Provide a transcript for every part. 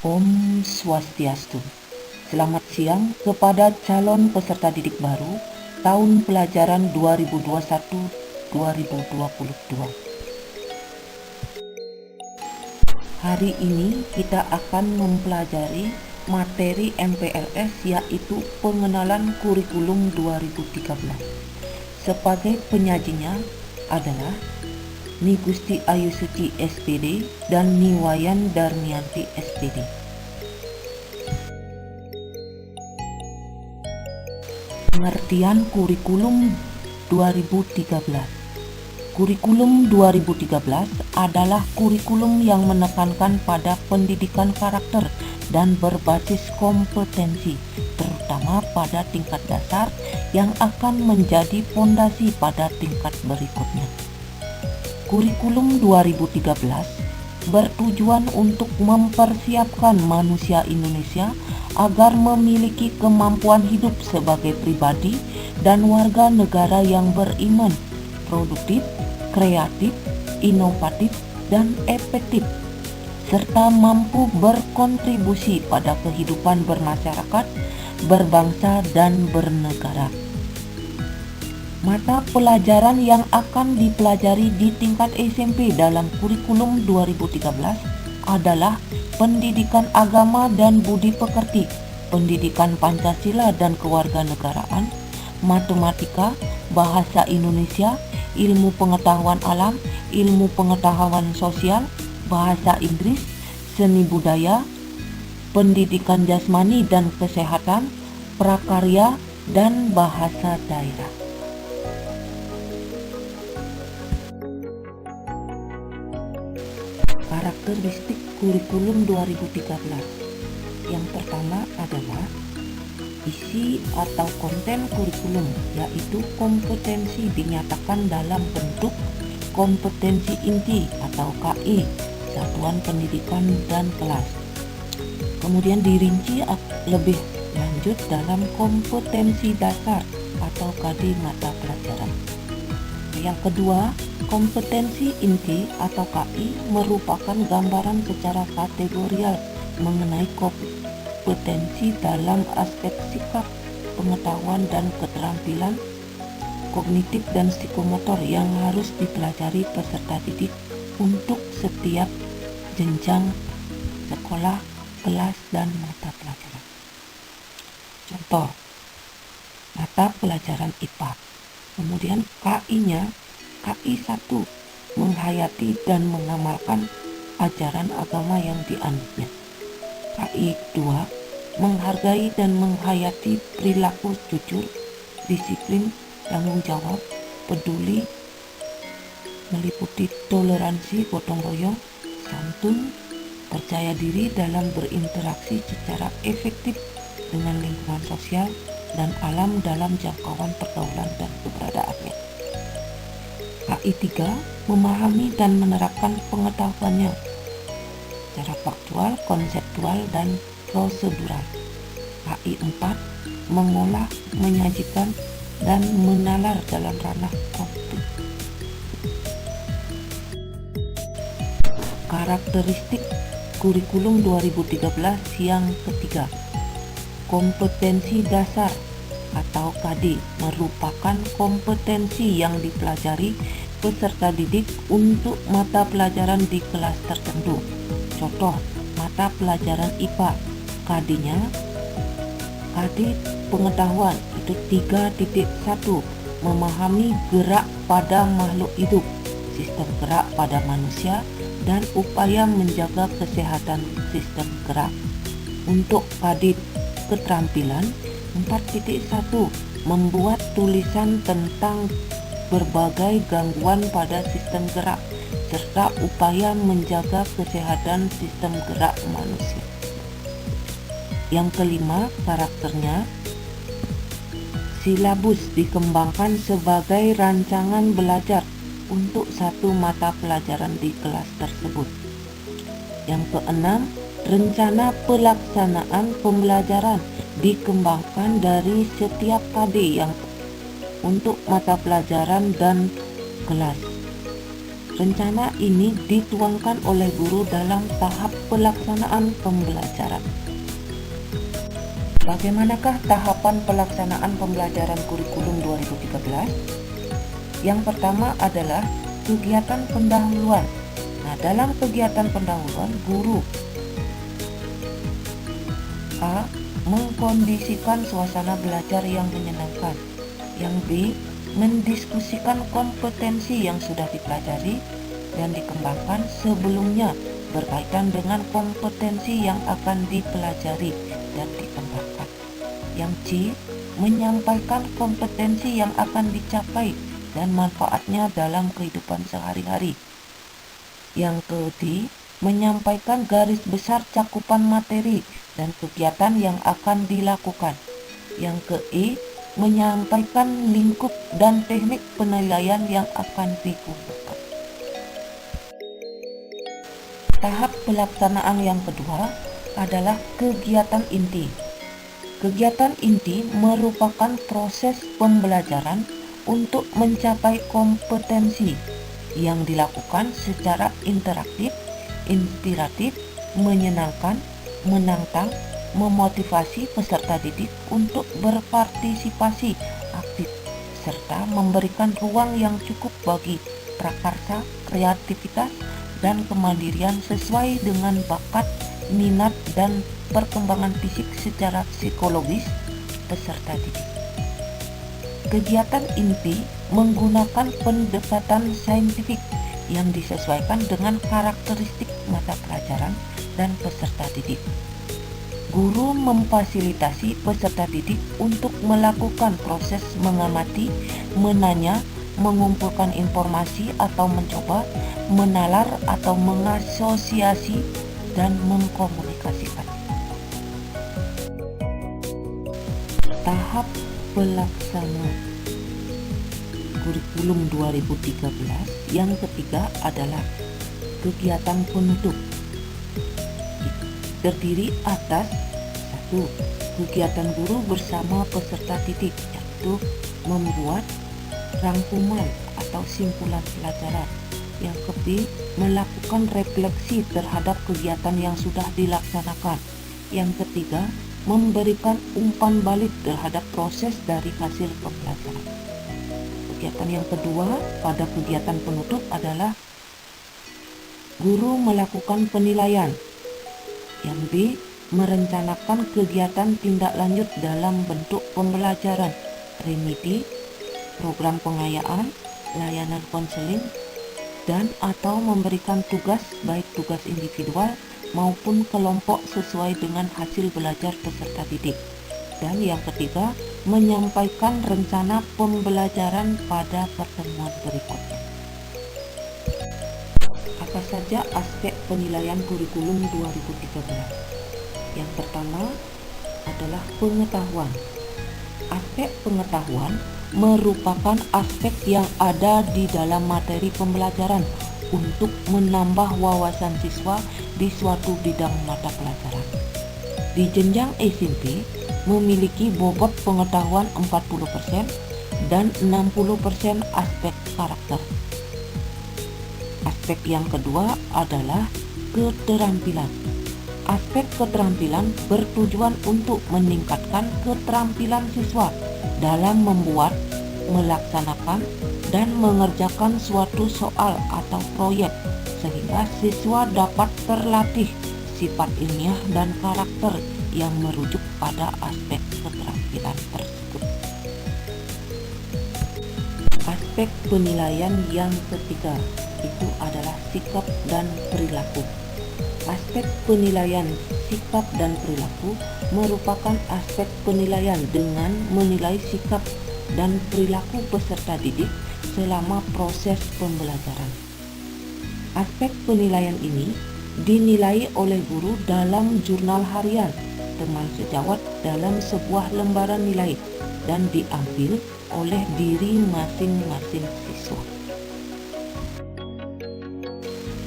Om Swastiastu. Selamat siang kepada calon peserta didik baru tahun pelajaran 2021-2022. Hari ini kita akan mempelajari materi MPLS, yaitu pengenalan kurikulum 2013. Sebagai penyajinya adalah Ni Gusti Ayu Suci SPD dan Ni Wayan Darmianti SPD. Pengertian kurikulum 2013. Kurikulum 2013 adalah kurikulum yang menekankan pada pendidikan karakter dan berbasis kompetensi, terutama pada tingkat dasar yang akan menjadi fondasi pada tingkat berikutnya. Kurikulum 2013 bertujuan untuk mempersiapkan manusia Indonesia agar memiliki kemampuan hidup sebagai pribadi dan warga negara yang beriman, produktif, kreatif, inovatif, dan efektif, serta mampu berkontribusi pada kehidupan bermasyarakat, berbangsa, dan bernegara. Mata pelajaran yang akan dipelajari di tingkat SMP dalam kurikulum 2013 adalah pendidikan agama dan budi pekerti, pendidikan Pancasila dan kewarganegaraan, matematika, bahasa Indonesia, ilmu pengetahuan alam, ilmu pengetahuan sosial, bahasa Inggris, seni budaya, pendidikan jasmani dan kesehatan, prakarya, dan bahasa daerah. Karakteristik kurikulum 2013. Yang pertama adalah isi atau konten kurikulum, yaitu kompetensi dinyatakan dalam bentuk kompetensi inti atau KI, satuan pendidikan dan kelas. Kemudian dirinci lebih lanjut dalam kompetensi dasar atau KD mata pelajaran. Yang kedua, kompetensi inti atau KI merupakan gambaran secara kategorial mengenai kompetensi dalam aspek sikap, pengetahuan dan keterampilan kognitif dan psikomotor yang harus dipelajari peserta didik untuk setiap jenjang sekolah, kelas, dan mata pelajaran. Contoh, mata pelajaran IPA. Kemudian KI-nya, KI 1, menghayati dan mengamalkan ajaran agama yang dianutnya. KI 2, menghargai dan menghayati perilaku jujur, disiplin, tanggung jawab, peduli, meliputi toleransi, gotong royong, santun, percaya diri dalam berinteraksi secara efektif dengan lingkungan sosial dan alam dalam jangkauan pergaulan dan keberadaannya. KI 3, memahami dan menerapkan pengetahuannya secara faktual, konseptual, dan prosedural. KI 4, mengolah, menyajikan, dan menalar dalam ranah konflik. Karakteristik kurikulum 2013 yang ketiga, kompetensi dasar atau KD merupakan kompetensi yang dipelajari peserta didik untuk mata pelajaran di kelas tertentu. Contoh, mata pelajaran IPA, KD-nya KD pengetahuan itu 3.1, memahami gerak pada makhluk hidup, sistem gerak pada manusia, dan upaya menjaga kesehatan sistem gerak. Untuk KD keterampilan 4.1, membuat tulisan tentang berbagai gangguan pada sistem gerak serta upaya menjaga kesehatan sistem gerak manusia. Yang kelima, karakternya, silabus dikembangkan sebagai rancangan belajar untuk satu mata pelajaran di kelas tersebut. Yang keenam, rencana pelaksanaan pembelajaran dikembangkan dari setiap KD yang untuk mata pelajaran dan kelas. Rencana ini dituangkan oleh guru dalam tahap pelaksanaan pembelajaran. Bagaimanakah tahapan pelaksanaan pembelajaran kurikulum 2013? Yang pertama adalah kegiatan pendahuluan. Nah, dalam kegiatan pendahuluan, guru A. Mengkondisikan suasana belajar yang menyenangkan. Yang B. Mendiskusikan kompetensi yang sudah dipelajari dan dikembangkan sebelumnya berkaitan dengan kompetensi yang akan dipelajari dan dikembangkan. Yang C. Menyampaikan kompetensi yang akan dicapai dan manfaatnya dalam kehidupan sehari-hari. Yang ke D. Menyampaikan garis besar cakupan materi dan kegiatan yang akan dilakukan. Yang ke E. Menyampaikan lingkup dan teknik penilaian yang akan digunakan. Tahap pelaksanaan yang kedua adalah kegiatan inti. Kegiatan inti merupakan proses pembelajaran untuk mencapai kompetensi yang dilakukan secara interaktif, inspiratif, menyenangkan, menantang, memotivasi peserta didik untuk berpartisipasi aktif, serta memberikan ruang yang cukup bagi prakarsa, kreativitas, dan kemandirian sesuai dengan bakat, minat, dan perkembangan fisik secara psikologis peserta didik. Kegiatan inti menggunakan pendekatan saintifik yang disesuaikan dengan karakteristik mata pelajaran dan peserta didik. Guru memfasilitasi peserta didik untuk melakukan proses mengamati, menanya, mengumpulkan informasi atau mencoba, menalar atau mengasosiasi, dan mengkomunikasikan. Tahap pelaksanaan kurikulum 2013 yang ketiga adalah kegiatan penutup. Terdiri atas 1. Kegiatan guru bersama peserta didik, yaitu membuat rangkuman atau simpulan pelajaran. Yang kedua, melakukan refleksi terhadap kegiatan yang sudah dilaksanakan. Yang ketiga, memberikan umpan balik terhadap proses dari hasil pembelajaran. Kegiatan yang kedua pada kegiatan penutup adalah guru melakukan penilaian. Yang B. Merencanakan kegiatan tindak lanjut dalam bentuk pembelajaran, remedi, program pengayaan, layanan konseling, dan atau memberikan tugas baik tugas individual maupun kelompok sesuai dengan hasil belajar peserta didik. Dan yang ketiga, menyampaikan rencana pembelajaran pada pertemuan berikutnya. Apa saja aspek penilaian kurikulum 2013? Yang pertama adalah pengetahuan. Aspek pengetahuan merupakan aspek yang ada di dalam materi pembelajaran untuk menambah wawasan siswa di suatu bidang mata pelajaran. Di jenjang SMP memiliki bobot pengetahuan 40% dan 60% aspek karakter. Aspek yang kedua adalah keterampilan. Aspek keterampilan bertujuan untuk meningkatkan keterampilan siswa dalam membuat, melaksanakan, dan mengerjakan suatu soal atau proyek sehingga siswa dapat terlatih sifat ilmiah dan karakter yang merujuk pada aspek keterampilan tersebut. Aspek penilaian yang ketiga itu adalah sikap dan perilaku. Aspek penilaian sikap dan perilaku merupakan aspek penilaian dengan menilai sikap dan perilaku peserta didik selama proses pembelajaran. Aspek penilaian ini dinilai oleh guru dalam jurnal harian, teman sejawat dalam sebuah lembaran nilai, dan diambil oleh diri masing-masing siswa.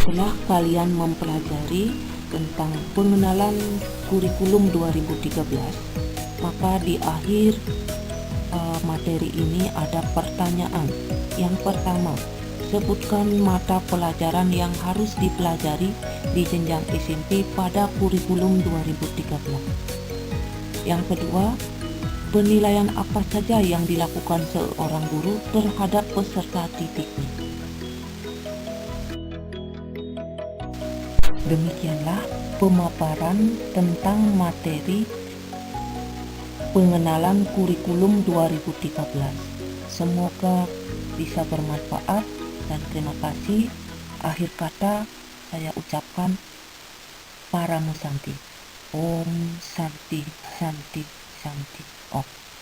Setelah kalian mempelajari tentang pengenalan kurikulum 2013, maka di akhir materi ini ada pertanyaan. Yang pertama, Sebutkan mata pelajaran yang harus dipelajari di jenjang SMP pada kurikulum 2013. Yang kedua, penilaian apa saja yang dilakukan seorang guru terhadap peserta didiknya. Demikianlah pemaparan tentang materi pengenalan kurikulum 2013. Semoga bisa bermanfaat dan terima kasih. Akhir kata saya ucapkan Paramu Santi. Om Santi Santi Santi Om.